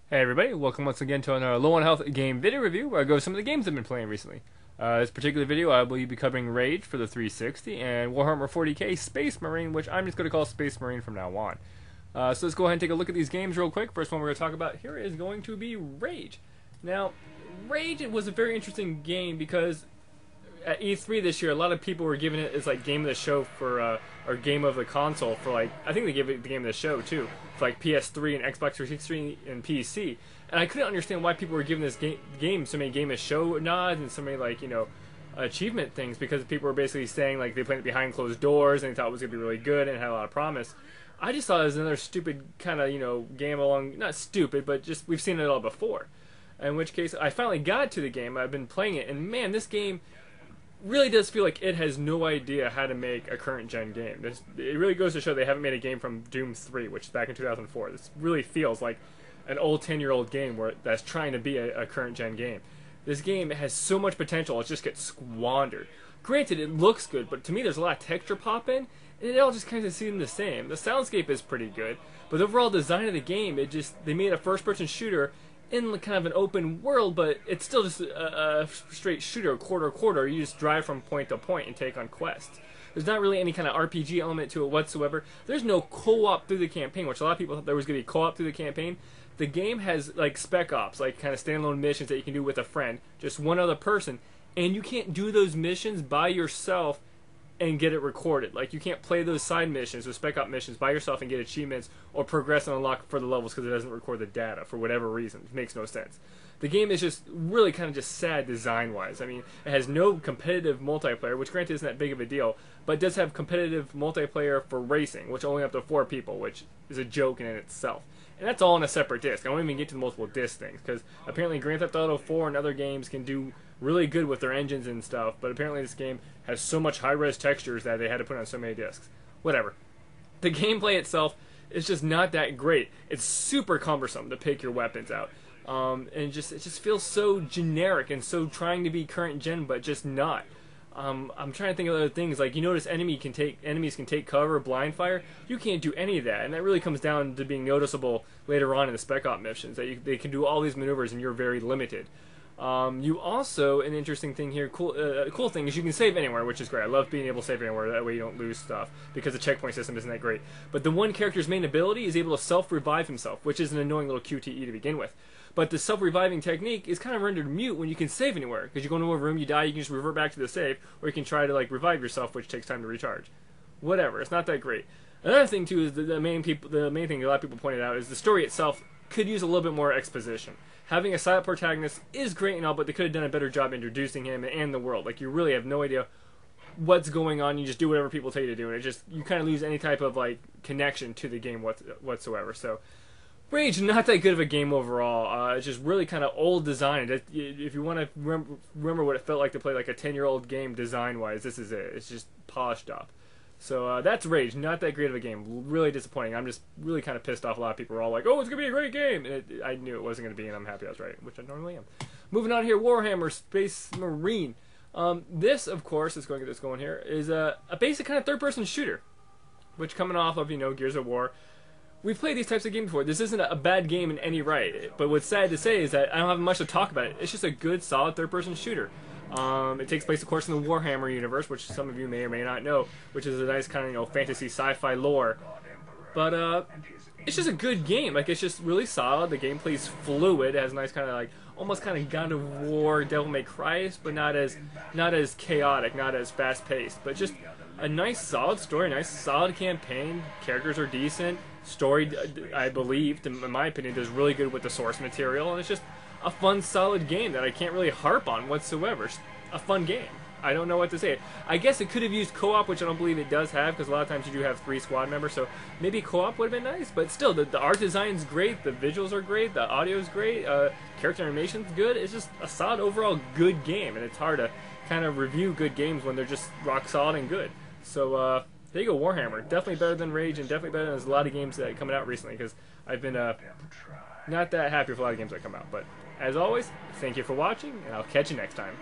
Hey everybody, welcome once again to another Low on Health game video review where I go over some of the games I've been playing recently. This particular video I will be covering Rage for the 360 and Warhammer 40k Space Marine, which I'm just going to call Space Marine from now on. So let's go ahead and take a look at these games real quick. First one we're going to talk about here is going to be Rage. Now, Rage was a very interesting game because at E3 this year, a lot of people were giving it as like game of the show for, or game of the console for like, I think they gave it the game of the show too, for like PS3 and Xbox 360 and PC. And I couldn't understand why people were giving this game so many game of show nods and so many like, you know, achievement things, because people were basically saying like they played it behind closed doors and they thought it was going to be really good and had a lot of promise. I just thought it was another stupid kind of, you know, game along, not stupid, but just we've seen it all before. In which case, I finally got to the game, I've been playing it, and man, this game really does feel like it has no idea how to make a current gen game. It really goes to show they haven't made a game from Doom 3, which is back in 2004. This really feels like an old 10-year-old game that's trying to be a current gen game. This game has so much potential, it just gets squandered. Granted, it looks good, but to me there's a lot of texture pop in, and it all just kind of seems the same. The soundscape is pretty good, but the overall design of the game, they made a first-person shooter in kind of an open world, but it's still just a straight shooter, quarter. You just drive from point to point and take on quests. There's not really any kind of RPG element to it whatsoever. There's no co-op through the campaign, which a lot of people thought there was going to be co-op through the campaign. The game has like spec ops, like kind of standalone missions that you can do with a friend, just one other person, and you can't do those missions by yourself and get it recorded. Like, you can't play those side missions, those spec op missions, by yourself and get achievements or progress and unlock further levels because it doesn't record the data for whatever reason. It makes no sense. The game is just really kind of just sad design-wise. I mean, it has no competitive multiplayer, which granted isn't that big of a deal, but it does have competitive multiplayer for racing, which only up to 4 people, which is a joke in itself. And that's all on a separate disc. I won't even get to the multiple disc things, because apparently Grand Theft Auto 4 and other games can do really good with their engines and stuff, but apparently this game has so much high-res textures that they had to put on so many discs. Whatever. The gameplay itself is just not that great. It's super cumbersome to pick your weapons out. And it just feels so generic and so trying to be current gen, but just not. I'm trying to think of other things, like you notice enemies can take cover, blind fire. You can't do any of that, and that really comes down to being noticeable later on in the spec op missions, that they can do all these maneuvers and you're very limited. You also, an interesting thing here, cool thing is you can save anywhere, which is great. I love being able to save anywhere, that way you don't lose stuff, because the checkpoint system isn't that great. But the one character's main ability is able to self-revive himself, which is an annoying little QTE to begin with. But the self-reviving technique is kind of rendered mute when you can save anywhere, because you go into a room, you die, you can just revert back to the save, or you can try to like revive yourself, which takes time to recharge. Whatever, it's not that great. Another thing too is the main thing a lot of people pointed out is the story itself could use a little bit more exposition. Having a silent protagonist is great and all, but they could have done a better job introducing him and the world. Like, you really have no idea what's going on. You just do whatever people tell you to do, and you kind of lose any type of like connection to the game whatsoever. So, Rage, not that good of a game overall. It's just really kind of old design. If you want to remember what it felt like to play like a 10-year-old game design-wise, this is it. It's just polished up. So that's Rage. Not that great of a game. Really disappointing. I'm just really kind of pissed off. A lot of people are all like, "Oh, it's gonna be a great game," and I knew it wasn't gonna be, and I'm happy I was right, which I normally am. Moving on here, Warhammer Space Marine. This, of course, is going to get this going here, is a basic kind of third-person shooter, which coming off of, you know, Gears of War. We've played these types of games before. This isn't a bad game in any right, but what's sad to say is that I don't have much to talk about it. It's just a good, solid third-person shooter. It takes place, of course, in the Warhammer universe, which some of you may or may not know, which is a nice kind of, you know, fantasy sci-fi lore. But it's just a good game. Like, it's just really solid. The gameplay's fluid. It has a nice kind of like almost kind of God of War, Devil May Cry, but not as chaotic, not as fast-paced, but just a nice solid story, nice solid campaign. Characters are decent. Story, I believe, in my opinion, does really good with the source material, and it's just a fun, solid game that I can't really harp on whatsoever. It's a fun game. I don't know what to say. I guess it could have used co-op, which I don't believe it does have, because a lot of times you do have 3 squad members, so maybe co-op would have been nice, but still, the art design's great, the visuals are great, the audio's great, character animation's good. It's just a solid, overall good game, and it's hard to kind of review good games when they're just rock solid and good. So, there you go, Warhammer. Definitely better than Rage, and definitely better than a lot of games that are coming out recently, because I've been not that happy with a lot of games that come out. But as always, thank you for watching, and I'll catch you next time.